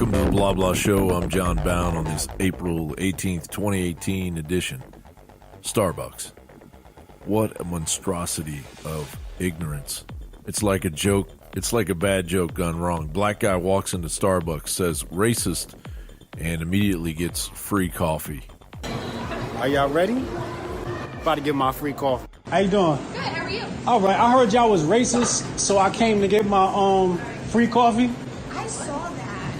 Welcome to the Blah Blah Show. I'm John Bound on this April 18th, 2018 edition. Starbucks. What a monstrosity of ignorance. It's like a joke. It's like a bad joke gone wrong. Black guy walks into Starbucks, says racist, and immediately gets free coffee. Are y'all ready? About to get my free coffee. How you doing? Good, how are you? All right, I heard y'all was racist, so I came to get my free coffee. I saw that.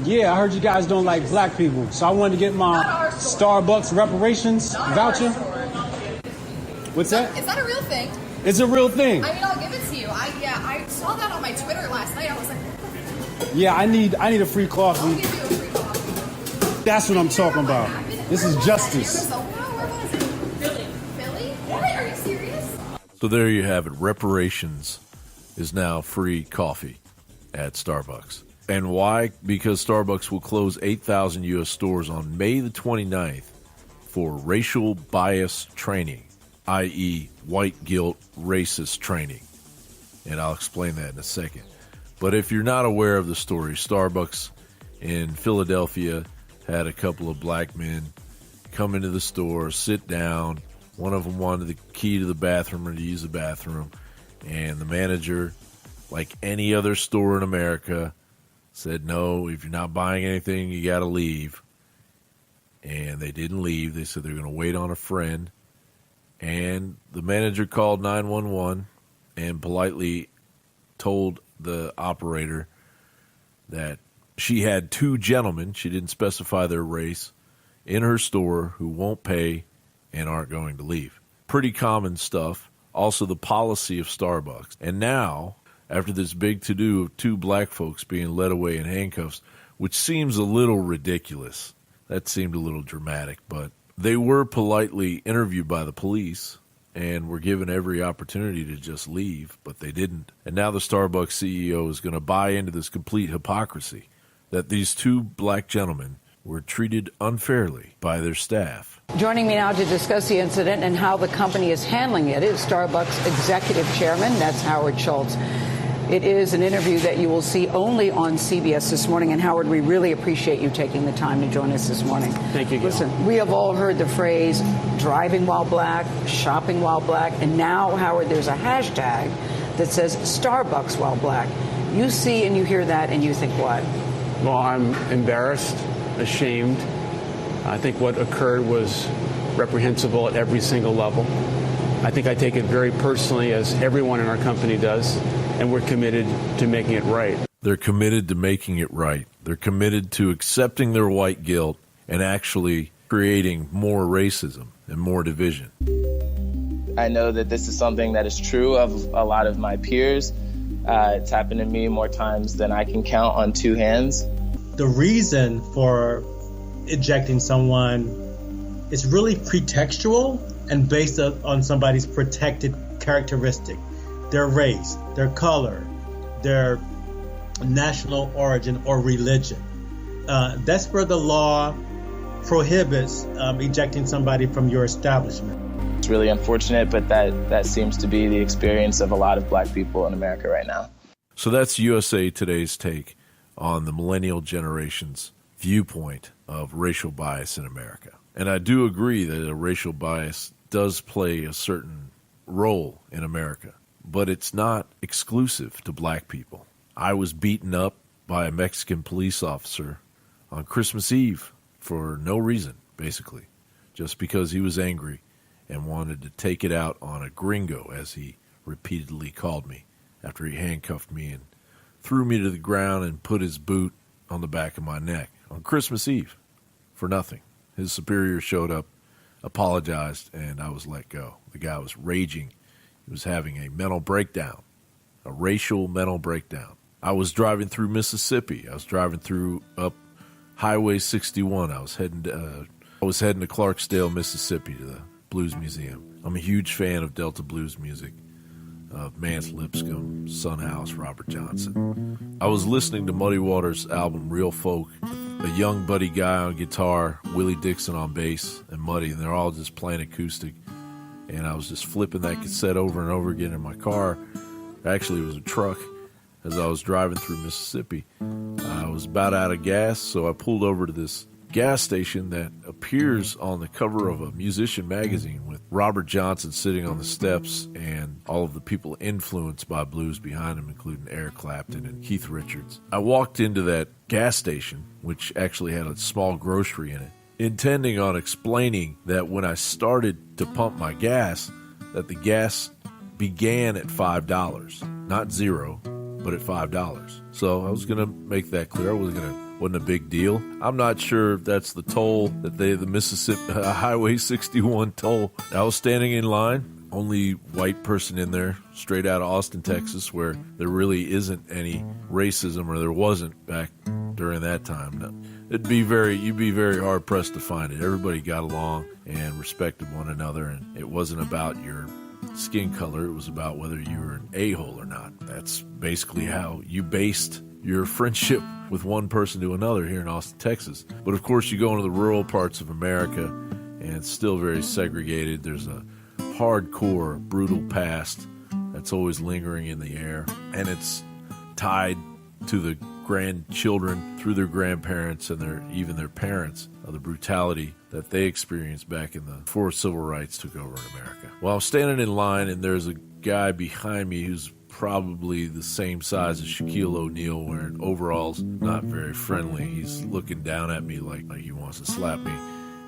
Yeah, I heard you guys don't like black people, so I wanted to get my Starbucks reparations voucher. What's that? Is that a real thing? It's a real thing. I mean, I'll give it to you. I saw that on my Twitter last night. I was like, Yeah, I need a free I'll coffee. give you a free coffee. That's what I'm talking about. This is justice. Where was it? Philly? What? Are you serious? So there you have it. Reparations is now free coffee at Starbucks. And why? Because Starbucks will close 8,000 U.S. stores on May the 29th for racial bias training, i.e. white guilt racist training. And I'll explain that in a second. But if you're not aware of the story, Starbucks in Philadelphia had a couple of black men come into the store, sit down. One of them wanted the key to the bathroom or to use the bathroom. And the manager, like any other store in America, said, no, if you're not buying anything, you got to leave. And they didn't leave. They said they're going to wait on a friend. And the manager called 911 and politely told the operator that she had two gentlemen, she didn't specify their race, in her store who won't pay and aren't going to leave. Pretty common stuff. Also the policy of Starbucks. And now, after this big to-do of two black folks being led away in handcuffs, which seems a little ridiculous. That seemed a little dramatic, but they were politely interviewed by the police and were given every opportunity to just leave, but they didn't. And now the Starbucks CEO is going to buy into this complete hypocrisy that these two black gentlemen were treated unfairly by their staff. Joining me now to discuss the incident and how the company is handling it is Starbucks Executive Chairman, that's Howard Schultz. It is an interview that you will see only on CBS this morning. And Howard, we really appreciate you taking the time to join us this morning. Thank you, Gail. Listen, we have all heard the phrase driving while black, shopping while black, and now, Howard, there's a hashtag that says Starbucks while black. You see and you hear that and you think what? Well, I'm embarrassed, ashamed. I think what occurred was reprehensible at every single level. I think I take it very personally, as everyone in our company does, and we're committed to making it right. They're committed to making it right. They're committed to accepting their white guilt and actually creating more racism and more division. I know that this is something that is true of a lot of my peers. It's happened to me more times than I can count on two hands. The reason for ejecting someone is really pretextual and based on somebody's protected characteristic, their race, their color, their national origin or religion. That's where the law prohibits ejecting somebody from your establishment. It's really unfortunate, but that seems to be the experience of a lot of black people in America right now. So that's USA Today's take on the millennial generation's viewpoint of racial bias in America. And I do agree that a racial bias does play a certain role in America, but it's not exclusive to black people. I was beaten up by a Mexican police officer on Christmas Eve for no reason, basically, just because he was angry and wanted to take it out on a gringo, as he repeatedly called me, after he handcuffed me and threw me to the ground and put his boot on the back of my neck on Christmas Eve for nothing. His superior showed up, apologized, and I was let go. The guy was raging. He was having a mental breakdown, a racial mental breakdown. I was driving through Mississippi. I was driving through up Highway 61. I was heading to Clarksdale, Mississippi, to the Blues Museum. I'm a huge fan of Delta blues music, of Mance Lipscomb, Son House, Robert Johnson. I was listening to Muddy Waters' album Real Folk, a young Buddy Guy on guitar, Willie Dixon on bass, and Muddy, and they're all just playing acoustic. And I was just flipping that cassette over and over again in my car. Actually, it was a truck. as I was driving through Mississippi. I was about out of gas, so I pulled over to this gas station that appears on the cover of a musician magazine with Robert Johnson sitting on the steps and all of the people influenced by blues behind him, including Eric Clapton and Keith Richards. I walked into that gas station, which actually had a small grocery in it, intending on explaining that when I started to pump my gas, that the gas began at $5, not $0, but at $5. So I was going to make that clear. Wasn't a big deal. I'm not sure if that's the toll that the Mississippi Highway 61 toll. I was standing in line, only white person in there, straight out of Austin, Texas, where there really isn't any racism, or there wasn't back during that time. You'd be very hard pressed to find it. Everybody got along and respected one another, and it wasn't about your skin color. It was about whether you were an a-hole or not. That's basically how you based your friendship with one person to another here in Austin, Texas. But of course, you go into the rural parts of America, and it's still very segregated. There's a hardcore, brutal past that's always lingering in the air, and it's tied to the grandchildren through their grandparents and even their parents of the brutality that they experienced back before civil rights took over in America. Well, I'm standing in line, and there's a guy behind me who's probably the same size as Shaquille O'Neal, wearing overalls, not very friendly. He's looking down at me like he wants to slap me.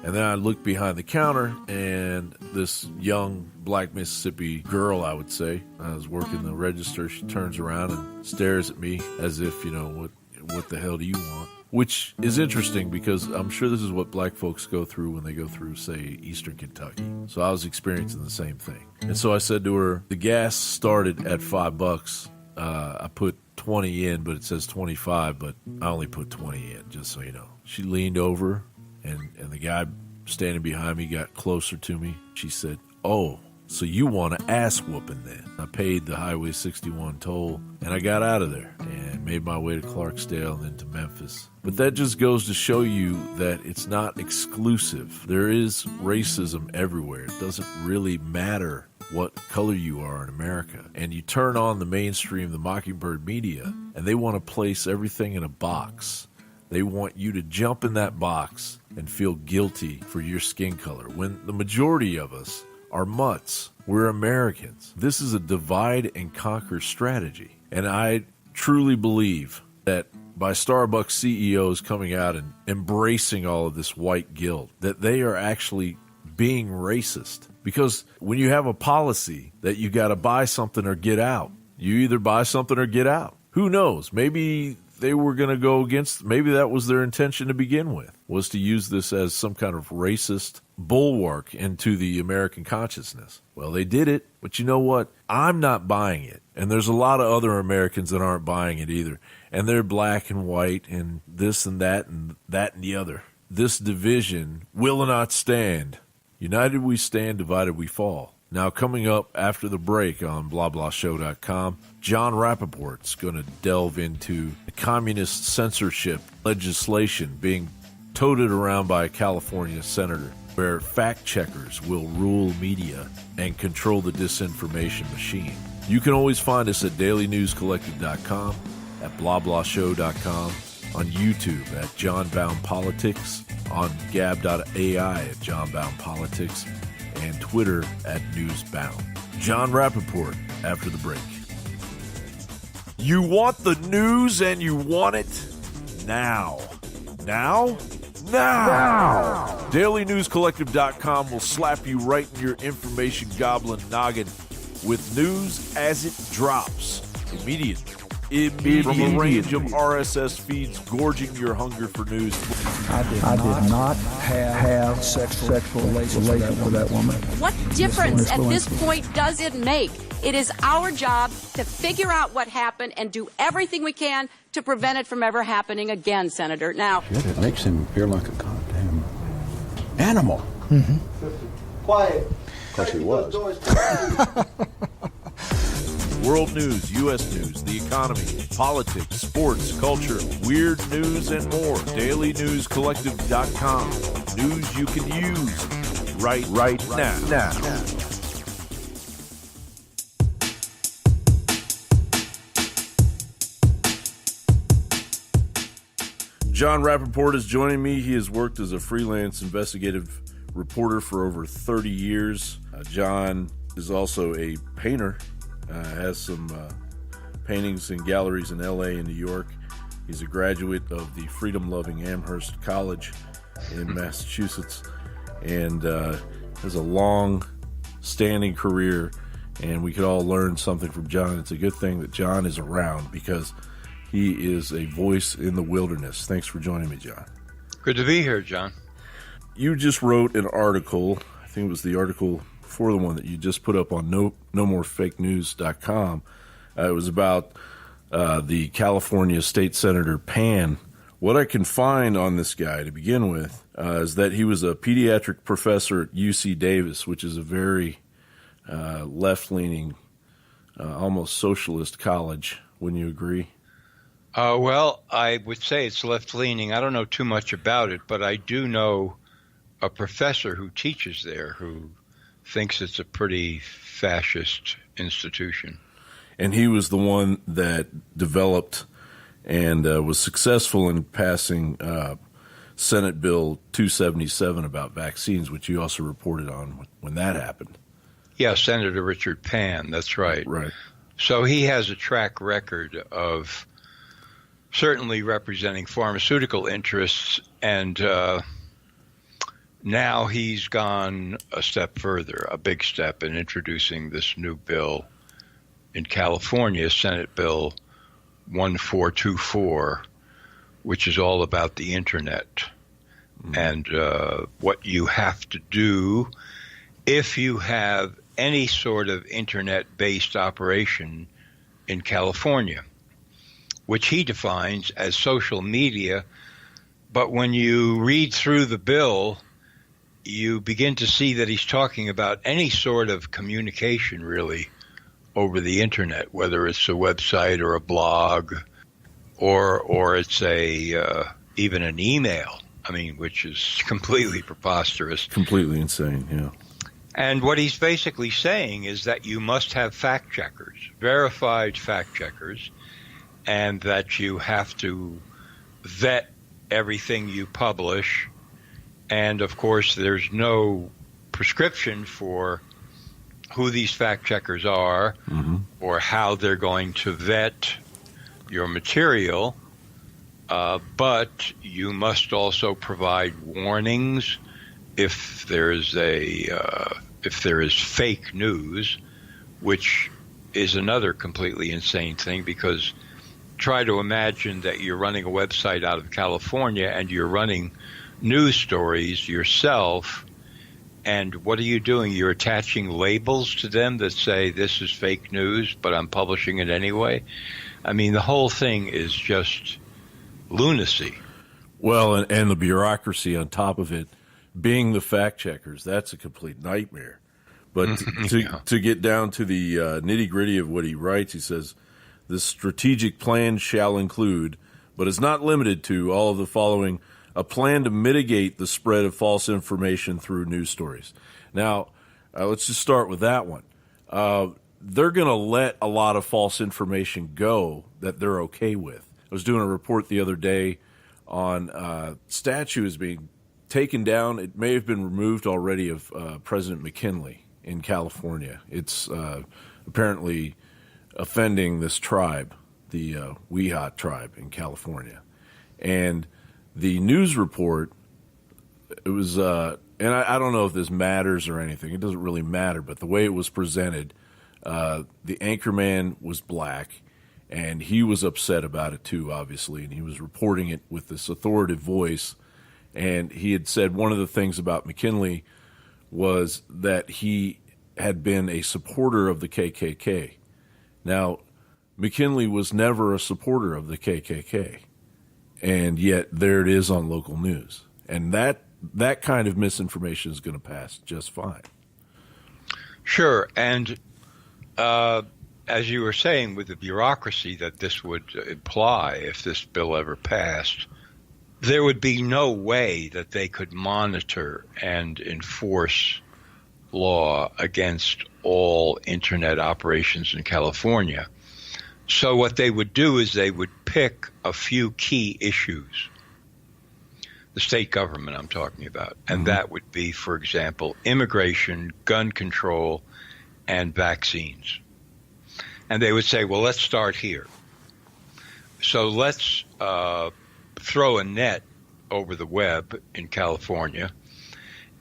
And then I look behind the counter, and this young black Mississippi girl, I would say, I was working the register. She turns around and stares at me as if, what the hell do you want? Which is interesting, because I'm sure this is what black folks go through when they go through, say, Eastern Kentucky. So I was experiencing the same thing. And so I said to her, the gas started at $5. I put 20 in, but it says 25, but I only put 20 in, just so you know. She leaned over, and the guy standing behind me got closer to me. She said, "Oh, so you want an ass whooping then?" I paid the Highway 61 toll, and I got out of there and made my way to Clarksdale and then to Memphis. But that just goes to show you that it's not exclusive. There is racism everywhere. It doesn't really matter what color you are in America. And you turn on the mainstream, the Mockingbird media, and they want to place everything in a box. They want you to jump in that box and feel guilty for your skin color, when the majority of us are mutts. We're Americans. This is a divide and conquer strategy. And I truly believe that by Starbucks CEOs coming out and embracing all of this white guilt, that they are actually being racist. Because when you have a policy that you got to buy something or get out, you either buy something or get out. Who knows? Maybe they were going to go against, maybe that was their intention to begin with, was to use this as some kind of racist bulwark into the American consciousness. Well, they did it, but you know what? I'm not buying it. And there's a lot of other Americans that aren't buying it either. And they're black and white and this and that and the other. This division will not stand. United we stand, divided we fall. Now, coming up after the break on BlaBlaShow.com, John Rappaport's going to delve into the communist censorship legislation being toted around by a California senator, where fact checkers will rule media and control the disinformation machine. You can always find us at DailyNewsCollective.com, at BlaBlaShow.com, on YouTube at John Bound Politics, on Gab.ai at John Bound Politics, and Twitter at Newsbound. John Rappaport after the break. You want the news and you want it now. Now? Now! DailyNewsCollective.com will slap you right in your information goblin noggin with news as it drops. Immediately. From a range of RSS feeds gorging your hunger for news. I did not have sexual relations with that woman. What difference at this point does it make? It is our job to figure out what happened and do everything we can to prevent it from ever happening again, Senator. Now, Shit, it makes him feel like a goddamn animal. Mm-hmm. Quiet. Because he was. World news, U.S. news, the economy, politics, sports, culture, weird news, and more. DailyNewsCollective.com. News you can use right now. John Rappaport is joining me. He has worked as a freelance investigative reporter for over 30 years. John is also a painter, has some paintings in galleries in L.A. and New York. He's a graduate of the freedom-loving Amherst College in Massachusetts, and has a long-standing career, and we could all learn something from John. It's a good thing that John is around because he is a voice in the wilderness. Thanks for joining me, John. Good to be here, John. You just wrote an article, I think it was the article before the one that you just put up on nomorefakenews.com. It was about the California State Senator Pan. What I can find on this guy to begin with is that he was a pediatric professor at UC Davis, which is a very left-leaning, almost socialist college. Wouldn't you agree? Well, I would say it's left-leaning. I don't know too much about it, but I do know a professor who teaches there who thinks it's a pretty fascist institution. And he was the one that developed and was successful in passing Senate Bill 277 about vaccines, which you also reported on when that happened. Yeah, Senator Richard Pan, that's right. Right. So he has a track record of certainly representing pharmaceutical interests, and now he's gone a step further, a big step, in introducing this new bill in California, Senate Bill 1424, which is all about the Internet and what you have to do if you have any sort of Internet-based operation in California, which he defines as social media. But when you read through the bill, you begin to see that he's talking about any sort of communication, really, over the Internet, whether it's a website or a blog or it's a even an email, I mean, which is completely preposterous. Completely insane, yeah. And what he's basically saying is that you must have fact checkers, verified fact checkers, and that you have to vet everything you publish. And, of course, there's no prescription for who these fact checkers are or how they're going to vet your material. But you must also provide warnings if there is fake news, which is another completely insane thing, because try to imagine that you're running a website out of California and you're running news stories yourself, and what are you doing? You're attaching labels to them that say this is fake news, but I'm publishing it anyway. I mean, the whole thing is just lunacy. Well, and the bureaucracy on top of it, being the fact checkers, that's a complete nightmare. But to get down to the nitty-gritty of what he writes, he says, the strategic plan shall include, but is not limited to, all of the following: a plan to mitigate the spread of false information through news stories. Now, let's just start with that one. They're going to let a lot of false information go that they're okay with. I was doing a report the other day on statues being taken down. It may have been removed already of President McKinley in California. It's apparently offending this tribe, the Weehat tribe in California. And the news report, it was, and I don't know if this matters or anything. It doesn't really matter, but the way it was presented, the anchorman was black, and he was upset about it too, obviously, and he was reporting it with this authoritative voice. And he had said one of the things about McKinley was that he had been a supporter of the KKK. Now, McKinley was never a supporter of the KKK, and yet there it is on local news. And that kind of misinformation is going to pass just fine. Sure, and as you were saying, with the bureaucracy that this would imply if this bill ever passed, there would be no way that they could monitor and enforce law against all Internet operations in California. So what they would do is they would pick a few key issues the state government I'm talking about. And that would be, for example, immigration, gun control, and vaccines. And they would say, well, let's start here. So let's throw a net over the web in California,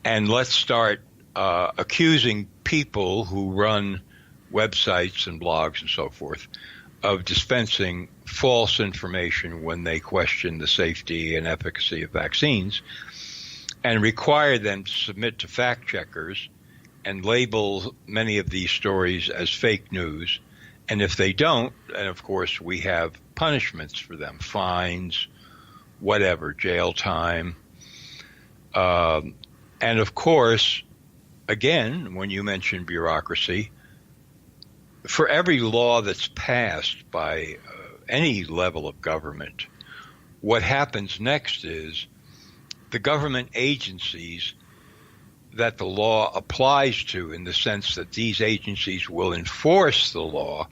and let's start accusing people who run websites and blogs and so forth of dispensing false information when they question the safety and efficacy of vaccines, and require them to submit to fact checkers and label many of these stories as fake news. And if they don't, and of course we have punishments for them, fines, whatever, jail time. And of course, again, when you mention bureaucracy, for every law that's passed by any level of government, what happens next is the government agencies that the law applies to, in the sense that these agencies will enforce the law,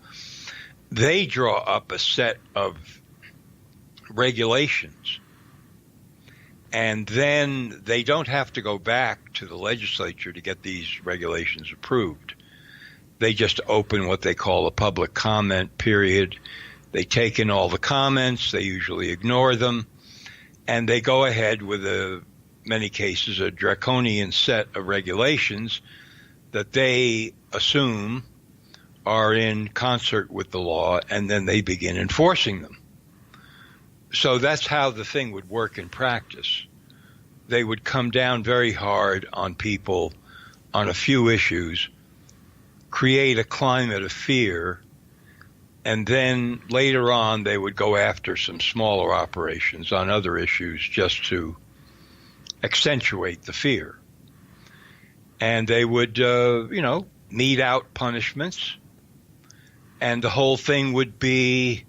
they draw up a set of regulations. And then they don't have to go back to the legislature to get these regulations approved. They just open what they call a public comment period. They take in all the comments, they usually ignore them, and they go ahead with many cases, a draconian set of regulations that they assume are in concert with the law, and then they begin enforcing them. So that's how the thing would work in practice. They would come down very hard on people on a few issues, create a climate of fear, and then later on they would go after some smaller operations on other issues just to accentuate the fear. And they would, mete out punishments, and the whole thing would be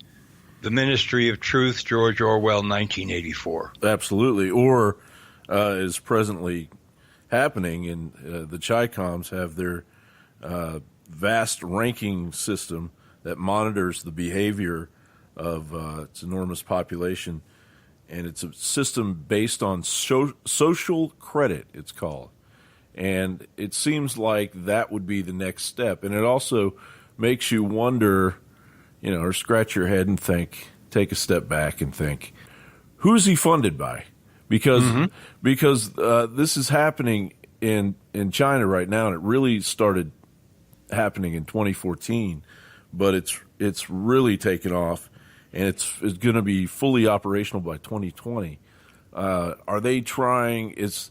the Ministry of Truth, George Orwell, 1984. Absolutely. Or is presently happening, and the Chi-Coms have their vast ranking system that monitors the behavior of its enormous population. And it's a system based on social credit, it's called. And it seems like that would be the next step. And it also makes you wonder, or scratch your head and think, take a step back and think, who's he funded by? Because this is happening in China right now, and it really started happening in 2014, but it's really taken off. And it's going to be fully operational by 2020. Are they trying? Is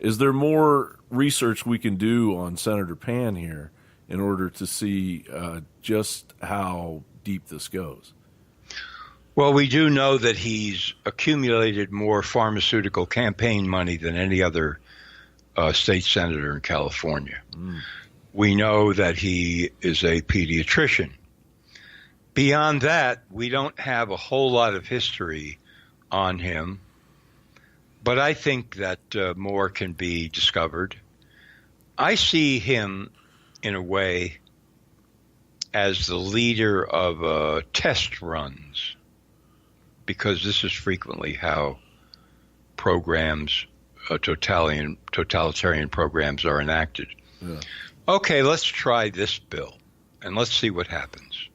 there more research we can do on Senator Pan here in order to see just how deep this goes? Well, we do know that he's accumulated more pharmaceutical campaign money than any other state senator in California. We know that he is a pediatrician. Beyond that, we don't have a whole lot of history on him, but I think that more can be discovered. I see him, in a way, as the leader of test runs, because this is frequently how programs, totalitarian programs, are enacted. Yeah. Okay, let's try this bill, and let's see what happens.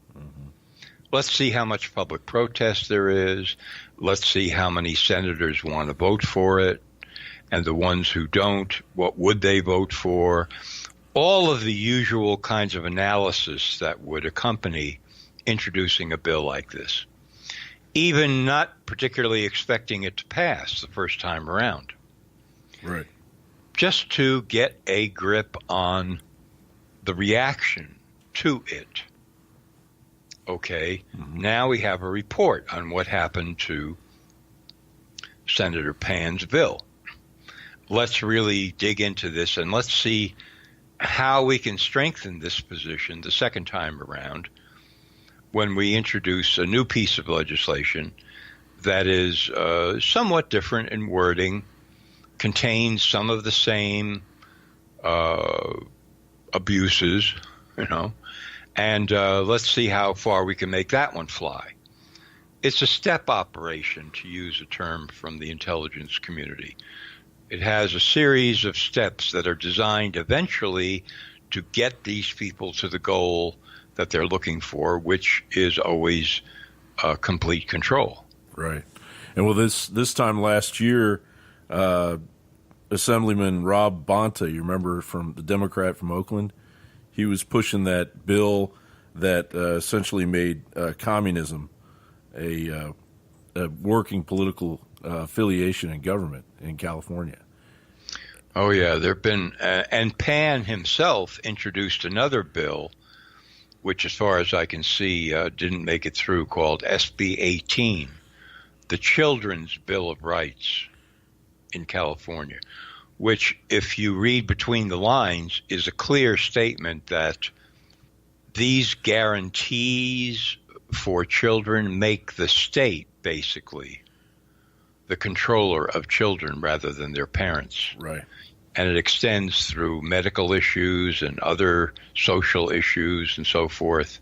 Let's see how much public protest there is. Let's see how many senators want to vote for it. And the ones who don't, what would they vote for? All of the usual kinds of analysis that would accompany introducing a bill like this, even not particularly expecting it to pass the first time around. Right. Just to get a grip on the reaction to it. Okay, now we have a report on what happened to Senator Pan's bill. Let's really dig into this, and let's see how we can strengthen this position the second time around when we introduce a new piece of legislation that is somewhat different in wording, contains some of the same abuses, and let's see how far we can make that one fly. It's a step operation, to use a term from the intelligence community. It has a series of steps that are designed eventually to get these people to the goal that they're looking for, which is always complete control. Right. And well, this time last year, Assemblyman Rob Bonta, you remember, from the Democrat from Oakland, he was pushing that bill that essentially made communism a working political affiliation in government in California. Oh, yeah. There have been, and Pan himself introduced another bill, which, as far as I can see, didn't make it through, called SB 18, the Children's Bill of Rights in California, which, if you read between the lines, is a clear statement that these guarantees for children make the state basically the controller of children rather than their parents. Right. And it extends through medical issues and other social issues and so forth.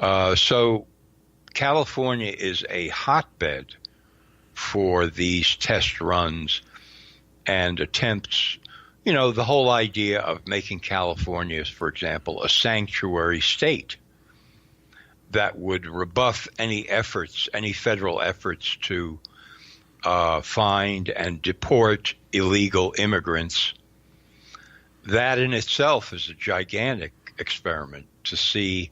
So California is a hotbed for these test runs and attempts. You know, the whole idea of making California, for example, a sanctuary state that would rebuff any federal efforts to find and deport illegal immigrants. That in itself is a gigantic experiment to see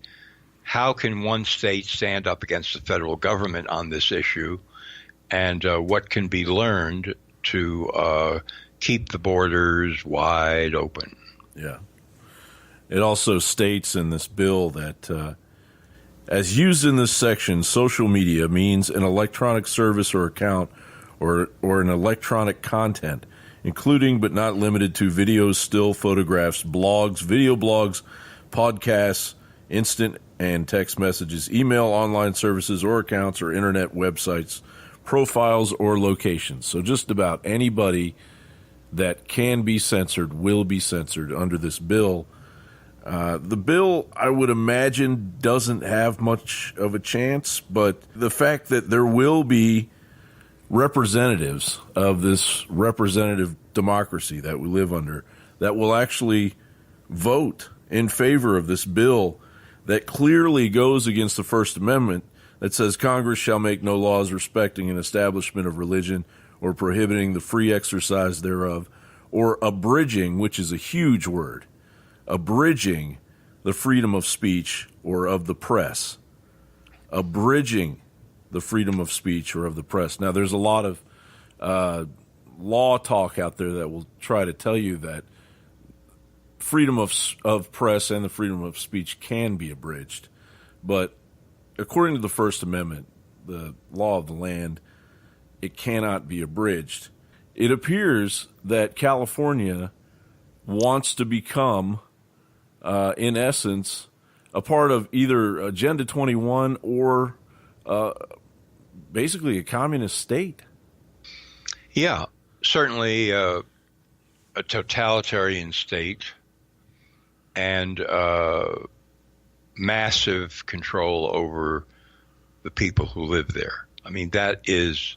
how can one state stand up against the federal government on this issue, and what can be learned to keep the borders wide open. Yeah. It also states in this bill that as used in this section, social media means an electronic service or account or an electronic content, including but not limited to videos, still photographs, blogs, video blogs, podcasts, instant and text messages, email, online services or accounts or internet websites, profiles or locations. So just about anybody that can be censored will be censored under this bill. The bill, I would imagine, doesn't have much of a chance, but the fact that there will be representatives of this representative democracy that we live under that will actually vote in favor of this bill that clearly goes against the First Amendment, that says Congress shall make no laws respecting an establishment of religion or prohibiting the free exercise thereof, or abridging, which is a huge word, abridging the freedom of speech or of the press. Abridging the freedom of speech or of the press. Now, there's a lot of law talk out there that will try to tell you that freedom of press and the freedom of speech can be abridged. But according to the First Amendment, the law of the land, it cannot be abridged. It appears that California wants to become, in essence, a part of either Agenda 21 or basically a communist state. Yeah, certainly a totalitarian state and massive control over the people who live there. I mean, that is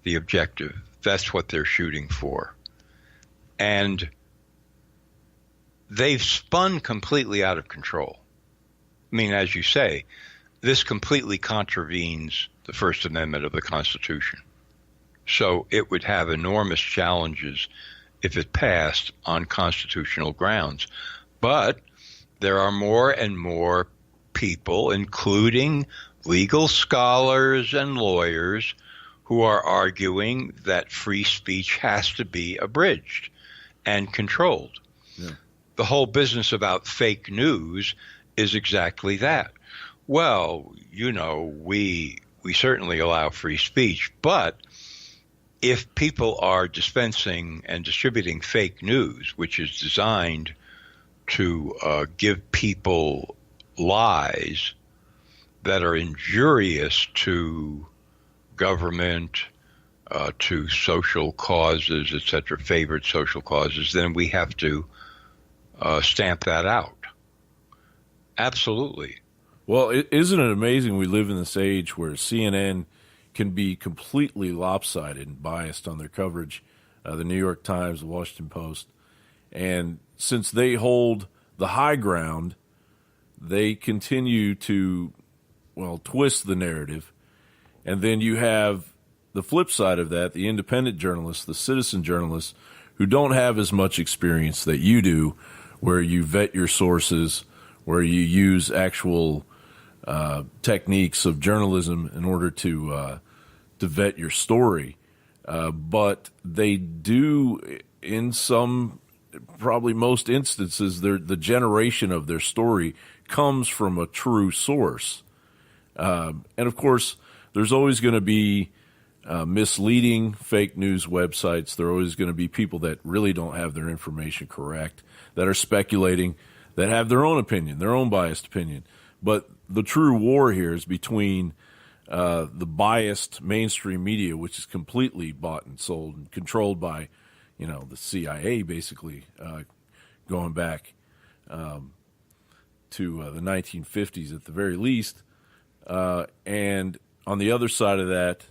the objective. That's what they're shooting for. And they've spun completely out of control. I mean, as you say, this completely contravenes the First Amendment of the Constitution. So it would have enormous challenges if it passed on constitutional grounds. But there are more and more people, including legal scholars and lawyers, who are arguing that free speech has to be abridged and controlled. Yeah. The whole business about fake news is exactly that. Well, you know, we certainly allow free speech, but if people are dispensing and distributing fake news, which is designed to give people lies that are injurious to government, to social causes, etc., favored social causes, then we have to stamp that out. Absolutely. Well, isn't it amazing we live in this age where CNN can be completely lopsided and biased on their coverage, the New York Times, the Washington Post, and since they hold the high ground, they continue to, twist the narrative. And then you have the flip side of that, the independent journalists, the citizen journalists, who don't have as much experience that you do, where you vet your sources, where you use actual techniques of journalism in order to vet your story. But they do, in some, probably most instances, the generation of their story comes from a true source. And of course, there's always going to be misleading fake news websites. There are always going to be people that really don't have their information correct, that are speculating, that have their own opinion, their own biased opinion. But the true war here is between the biased mainstream media, which is completely bought and sold and controlled by, the CIA, basically, going back to the 1950s at the very least. And on the other side of that,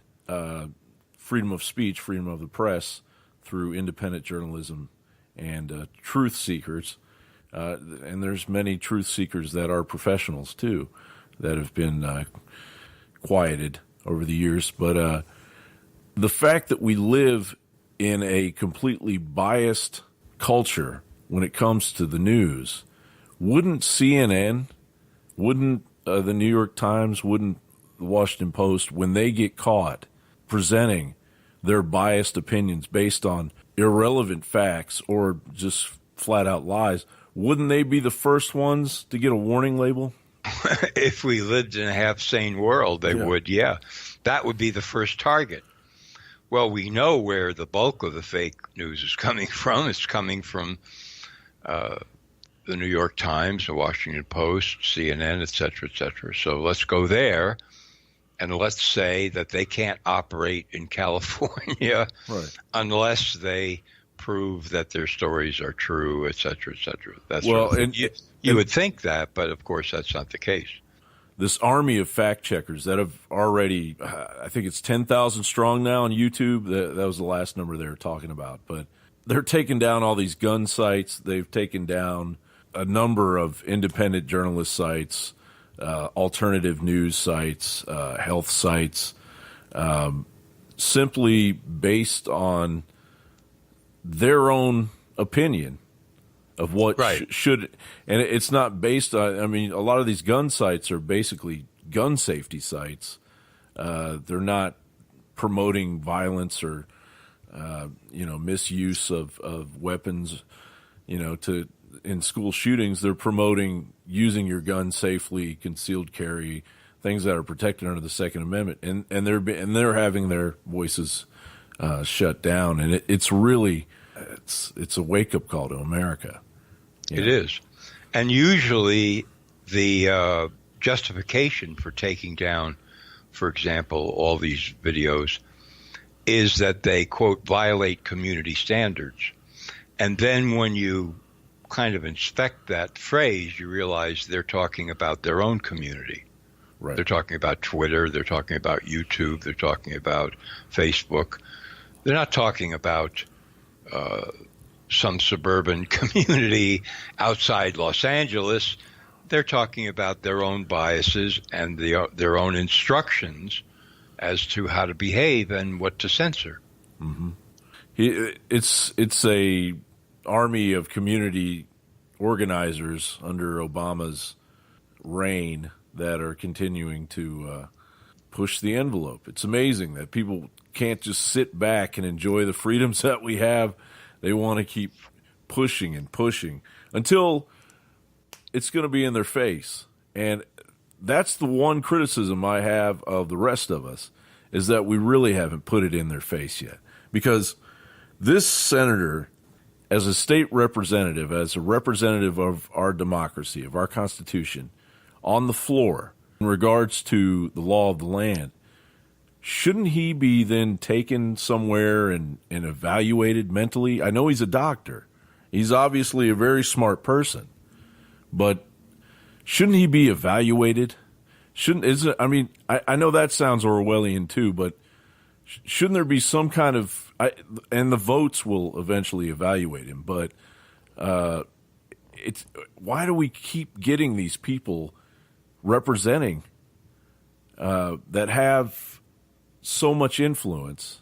freedom of speech, freedom of the press through independent journalism and truth seekers. And there's many truth seekers that are professionals, too, that have been quieted over the years. But the fact that we live in a completely biased culture when it comes to the news, wouldn't CNN, wouldn't the New York Times, wouldn't the Washington Post, when they get caught presenting their biased opinions based on irrelevant facts or just flat-out lies, wouldn't they be the first ones to get a warning label? If we lived in a half-sane world, they would, yeah. That would be the first target. Well, we know where the bulk of the fake news is coming from. It's coming from the New York Times, the Washington Post, CNN, et cetera, et cetera. So let's go there, and let's say that they can't operate in California unless they prove that their stories are true, et cetera, et cetera. That's you would think that, but of course that's not the case. This army of fact checkers that have already, I think it's 10,000 strong now on YouTube. That was the last number they were talking about. But they're taking down all these gun sites. They've taken down a number of independent journalist sites, alternative news sites, health sites, simply based on their own opinion of what should, and it's not based on, a lot of these gun sites are basically gun safety sites. They're not promoting violence or, misuse of weapons, in school shootings. They're promoting using your gun safely, concealed carry, things that are protected under the Second Amendment. And they're having their voices shut down. And it's really, it's a wake-up call to America. It is. And usually the justification for taking down, for example, all these videos is that they, quote, violate community standards. And then when you kind of inspect that phrase, you realize they're talking about their own community. Right. They're talking about Twitter. They're talking about YouTube. They're talking about Facebook. They're not talking about some suburban community outside Los Angeles. They're talking about their own biases and their own instructions as to how to behave and what to censor. Mm-hmm. It's a army of community organizers under Obama's reign that are continuing to push the envelope. It's amazing that people can't just sit back and enjoy the freedoms that we have. They want to keep pushing and pushing until it's going to be in their face. And that's the one criticism I have of the rest of us, is that we really haven't put it in their face yet. Because this senator, as a state representative, as a representative of our democracy, of our Constitution, on the floor in regards to the law of the land, shouldn't he be then taken somewhere and evaluated mentally? I know he's a doctor. He's obviously a very smart person. But shouldn't he be evaluated I know that sounds Orwellian too, but shouldn't there be some kind of and the votes will eventually evaluate him, but why do we keep getting these people representing that have so much influence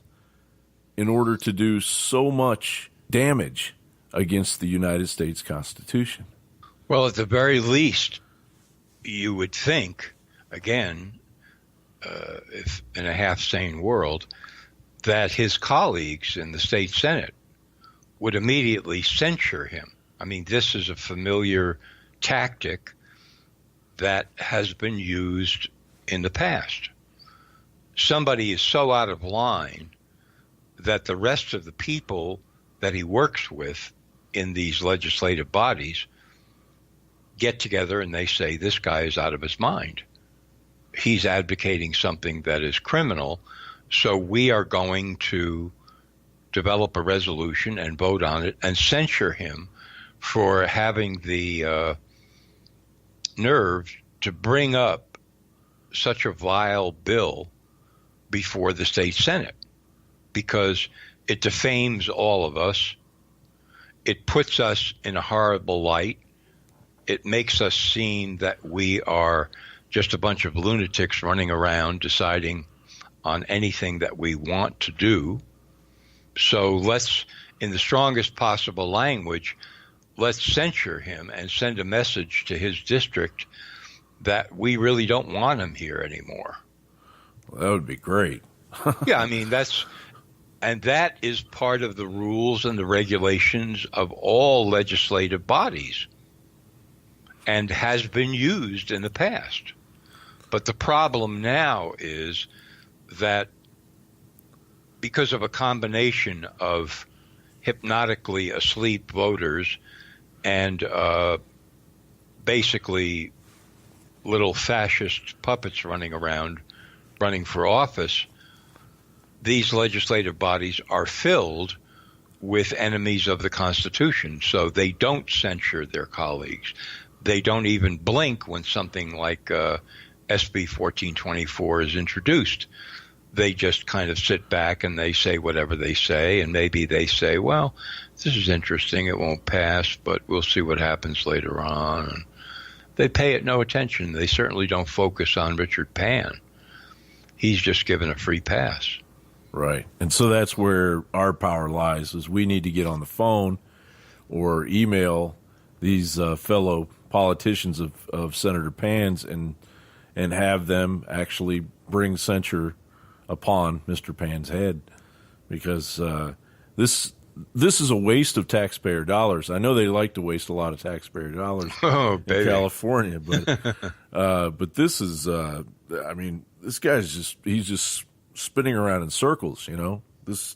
in order to do so much damage against the United States Constitution? Well, at the very least, you would think, again, if in a half-sane world, that his colleagues in the state Senate would immediately censure him. I mean, this is a familiar tactic that has been used in the past. Somebody is so out of line that the rest of the people that he works with in these legislative bodies get together and they say, this guy is out of his mind. He's advocating something that is criminal, so we are going to develop a resolution and vote on it and censure him for having the nerve to bring up such a vile bill before the state Senate, because it defames all of us. It puts us in a horrible light. It makes us seem that we are just a bunch of lunatics running around deciding on anything that we want to do. So let's, in the strongest possible language, let's censure him and send a message to his district that we really don't want him here anymore. Well, that would be great. Yeah, I mean, that is part of the rules and the regulations of all legislative bodies and has been used in the past. But the problem now is that because of a combination of hypnotically asleep voters and basically little fascist puppets running around, running for office, these legislative bodies are filled with enemies of the Constitution. So they don't censure their colleagues. They don't even blink when something like SB 1424 is introduced. They just kind of sit back and they say whatever they say, and maybe they say, well, this is interesting, it won't pass, but we'll see what happens later on. And they pay it no attention. They certainly don't focus on Richard Pan. He's just given a free pass. Right. And so that's where our power lies, is we need to get on the phone or email these fellow politicians of Senator Pan's and have them actually bring censure upon Mr. Pan's head, because this is a waste of taxpayer dollars. I know they like to waste a lot of taxpayer dollars in California, but this is I mean, this guy's just spinning around in circles, you know. This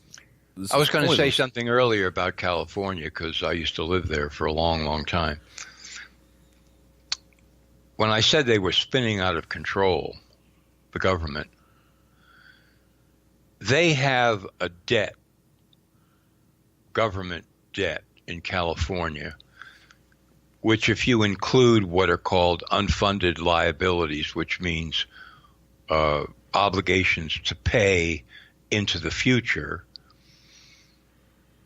I was going to say something earlier about California because I used to live there for a long, long time. When I said they were spinning out of control, the government, they have a debt, government debt in California, which if you include what are called unfunded liabilities, which means obligations to pay into the future,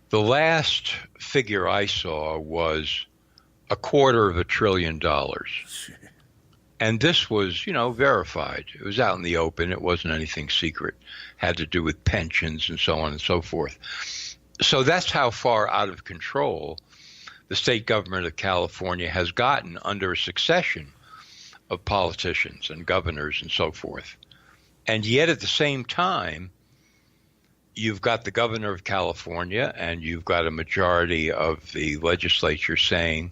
the last figure I saw was $250 billion. And this was, verified. It was out in the open. It wasn't anything secret. Had to do with pensions and so on and so forth. So that's how far out of control the state government of California has gotten under a succession of politicians and governors and so forth. And yet at the same time, you've got the governor of California and you've got a majority of the legislature saying,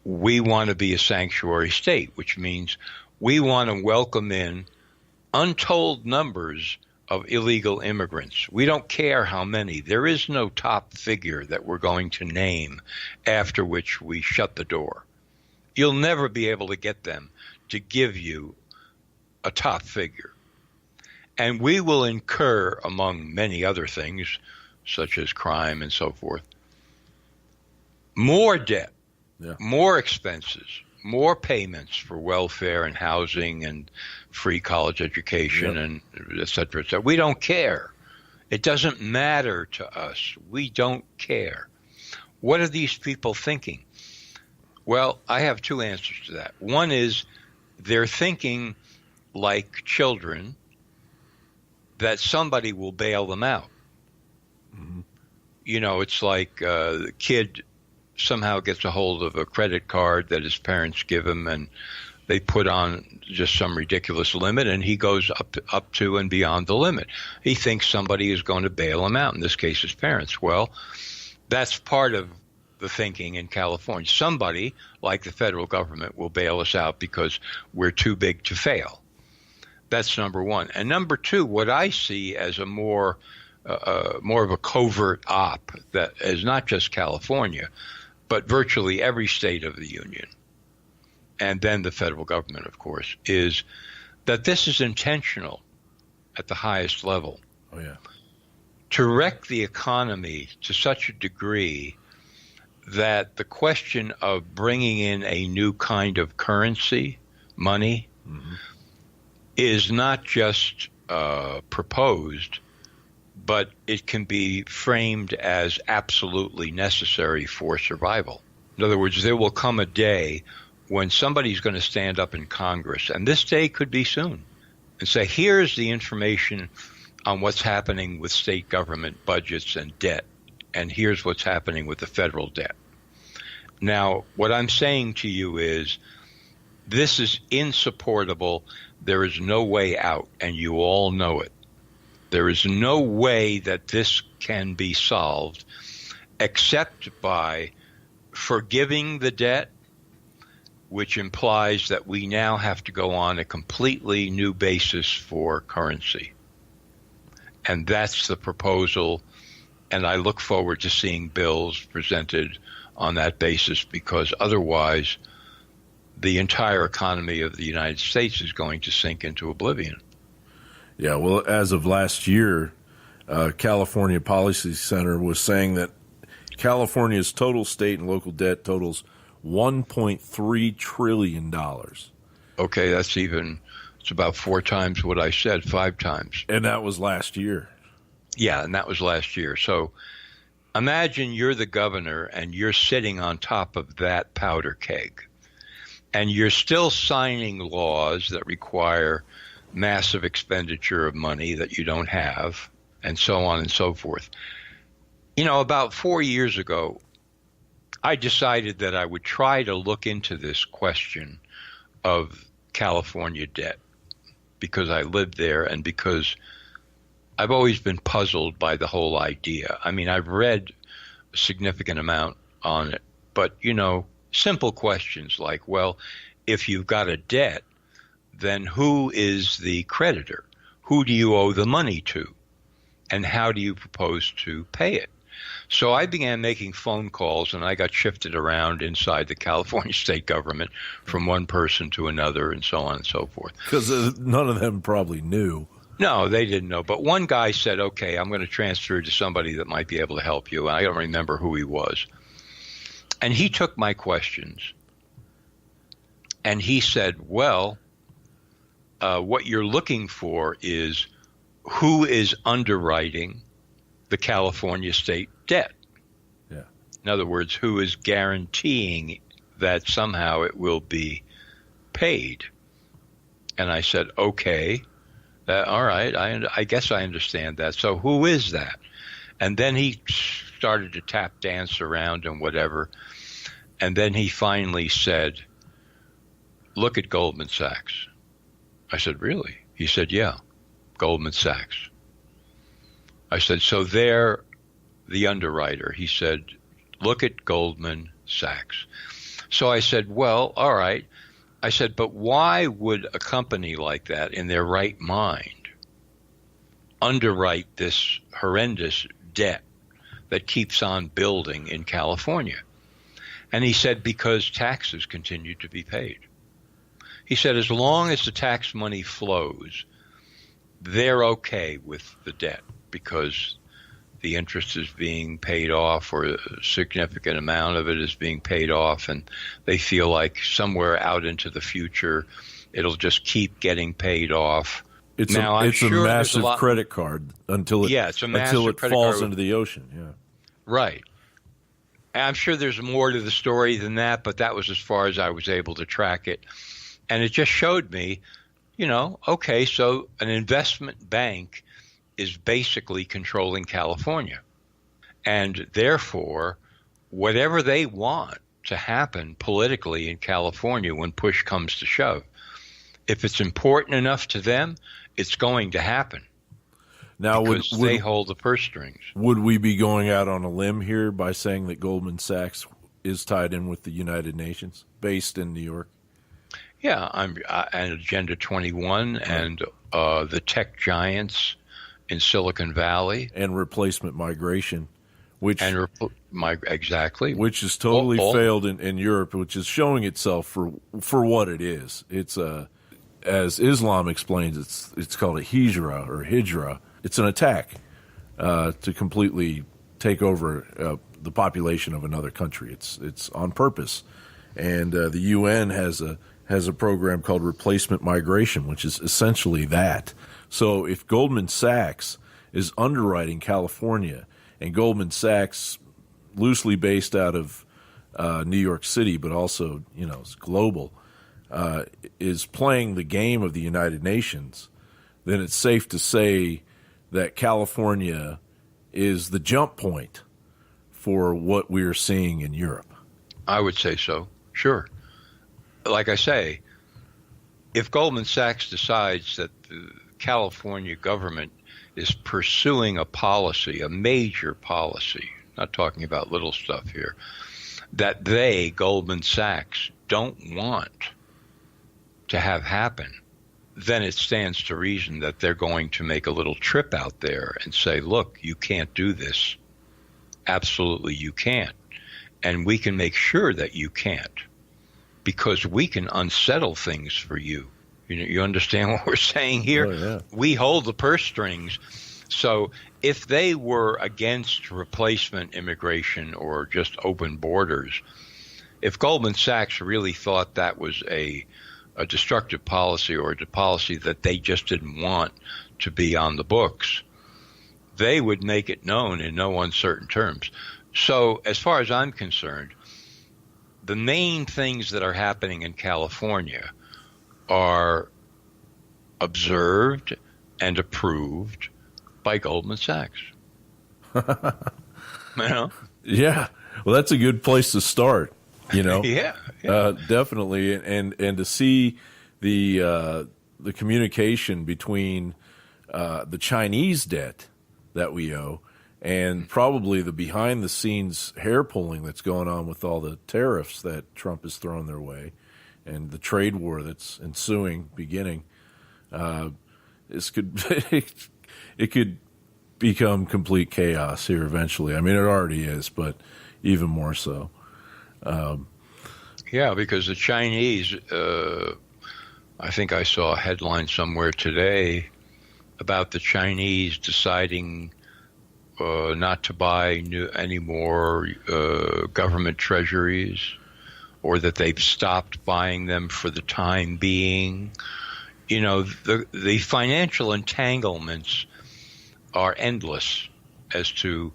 we want to be a sanctuary state, which means we want to welcome in untold numbers of illegal immigrants. We don't care how many. There is no top figure that we're going to name after which we shut the door. You'll never be able to get them to give you a top figure. And we will incur, among many other things, such as crime and so forth, more debt, more expenses, more payments for welfare and housing and free college education and et cetera, et cetera. We don't care. It doesn't matter to us. We don't care. What are these people thinking? Well, I have two answers to that. One is they're thinking like children that somebody will bail them out. Mm-hmm. You know, it's like the kid somehow gets a hold of a credit card that his parents give him, and they put on just some ridiculous limit, and he goes up to and beyond the limit. He thinks somebody is going to bail him out, in this case his parents. Well, that's part of the thinking in California. Somebody, like the federal government, will bail us out because we're too big to fail. That's number one. And number two, what I see as a more of a covert op that is not just California, but virtually every state of the union, and then the federal government, of course, is that this is intentional at the highest level. Oh, yeah. To wreck the economy to such a degree that the question of bringing in a new kind of currency, money, is not just proposed, but it can be framed as absolutely necessary for survival. In other words, there will come a day when somebody's going to stand up in Congress, and this day could be soon, and say, here's the information on what's happening with state government budgets and debt, and here's what's happening with the federal debt. Now, what I'm saying to you is this is insupportable. There is no way out, and you all know it. There is no way that this can be solved except by forgiving the debt, which implies that we now have to go on a completely new basis for currency. And that's the proposal, and I look forward to seeing bills presented on that basis, because otherwise the entire economy of the United States is going to sink into oblivion. Yeah, well, as of last year, California Policy Center was saying that California's total state and local debt totals $1.3 trillion. Okay, it's about 4 times what I said, 5 times. And that was last year. Yeah, and that was last year. So imagine you're the governor and you're sitting on top of that powder keg, and you're still signing laws that require massive expenditure of money that you don't have, and so on and so forth. You know, about 4 years ago, I decided that I would try to look into this question of California debt, because I lived there and because I've always been puzzled by the whole idea. I mean, I've read a significant amount on it, but, you know, simple questions like, well, if you've got a debt, then who is the creditor? Who do you owe the money to? And how do you propose to pay it? So I began making phone calls, and I got shifted around inside the California state government from one person to another, and so on and so forth. Because none of them probably knew. No, they didn't know. But one guy said, okay, I'm going to transfer you to somebody that might be able to help you. And I don't remember who he was. And he took my questions, and he said, well, what you're looking for is who is underwriting the California state debt. Yeah. In other words, who is guaranteeing that somehow it will be paid. And I said, okay, all right, I guess I understand that. So who is that? And then he started to tap dance around and whatever. And then he finally said, look at Goldman Sachs. I said, really? He said, yeah, Goldman Sachs. I said, so they're the underwriter. He said, look at Goldman Sachs. So I said, well, all right. I said, but why would a company like that in their right mind underwrite this horrendous debt that keeps on building in California? And he said, because taxes continue to be paid. He said, as long as the tax money flows, they're okay with the debt, because the interest is being paid off, or a significant amount of it is being paid off, and they feel like somewhere out into the future it'll just keep getting paid off. It's now, a massive credit card until it falls into the ocean. Yeah, right. And I'm sure there's more to the story than that, but that was as far as I was able to track it. And it just showed me, okay, so an investment bank is basically controlling California. And therefore, whatever they want to happen politically in California when push comes to shove, if it's important enough to them, it's going to happen. Now, because they hold the purse strings. Would we be going out on a limb here by saying that Goldman Sachs is tied in with the United Nations, based in New York? Yeah, and Agenda 21 and the tech giants in Silicon Valley. And replacement migration, which exactly, which has totally failed in Europe, which is showing itself for what it is. It's as Islam explains, it's called a hijra. It's an attack to completely take over the population of another country. It's on purpose, and the UN has a program called replacement migration, which is essentially that. So if Goldman Sachs is underwriting California, and Goldman Sachs, loosely based out of New York City, but also it's global, is playing the game of the United Nations, then it's safe to say that California is the jump point for what we're seeing in Europe. I would say so, sure. Like I say, if Goldman Sachs decides that the California government is pursuing a policy, a major policy, not talking about little stuff here, that they, Goldman Sachs, don't want to have happen, then it stands to reason that they're going to make a little trip out there and say, look, you can't do this. Absolutely you can't. And we can make sure that you can't, because we can unsettle things for you. You understand what we're saying here? Oh, yeah. We hold the purse strings. So if they were against replacement immigration or just open borders, if Goldman Sachs really thought that was a destructive policy, or a policy that they just didn't want to be on the books, they would make it known in no uncertain terms. So as far as I'm concerned, the main things that are happening in California are observed and approved by Goldman Sachs. Yeah. Well, that's a good place to start. Yeah. Definitely, and to see the communication between the Chinese debt that we owe and probably the behind the scenes hair pulling that's going on with all the tariffs that Trump has thrown their way, and the trade war that's beginning, it could become complete chaos here eventually. I mean, it already is, but even more so. Yeah, because the Chinese, I think I saw a headline somewhere today about the Chinese deciding not to buy any more government treasuries, or that they've stopped buying them for the time being. The financial entanglements are endless as to,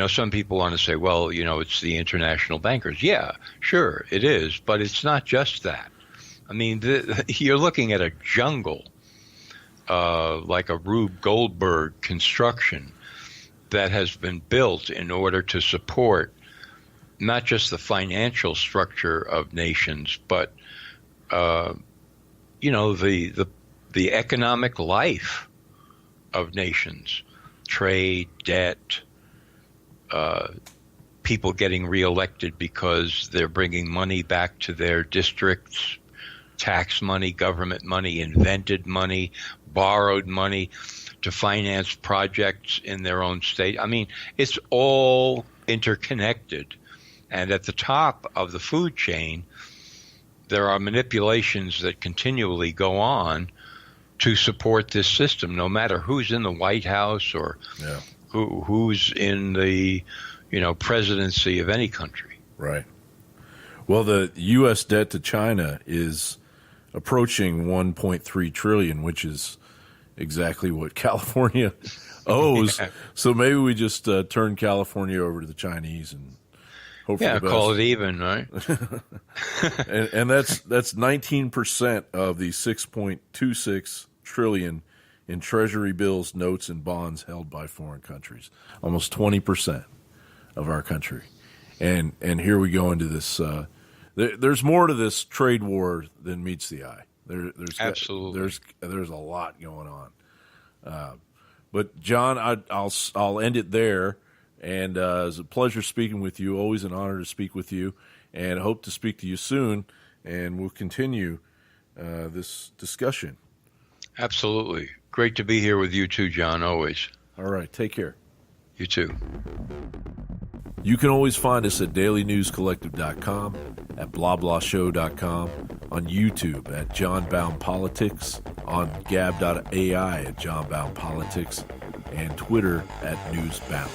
some people want to say, well, it's the international bankers. Yeah, sure, it is, but it's not just that. I mean, you're looking at a jungle, like a Rube Goldberg construction that has been built in order to support not just the financial structure of nations, but the economic life of nations, trade, debt, people getting reelected because they're bringing money back to their districts, tax money, government money, invented money, borrowed money to finance projects in their own state. I mean, it's all interconnected. And at the top of the food chain, there are manipulations that continually go on to support this system, no matter who's in the White House or who's in the, presidency of any country. Right. Well, the U.S. debt to China is approaching $1.3 trillion, which is exactly what California owes. Yeah. So maybe we just turn California over to the Chinese and hope for the best. Call it even, right? and that's 19% of the $6.26 trillion in Treasury bills, notes, and bonds held by foreign countries. Almost 20% of our country. And here we go into this. There's more to this trade war than meets the eye. There's absolutely there's a lot going on. But John, I'll end it there. And it was a pleasure speaking with you. Always an honor to speak with you, and hope to speak to you soon. And we'll continue this discussion. Absolutely, great to be here with you too, John. Always. All right, take care. You too. You can always find us at dailynewscollective.com, at blablahshow.com, on YouTube at John Bound Politics, on gab.ai at John Bound Politics, and Twitter at Newsbound.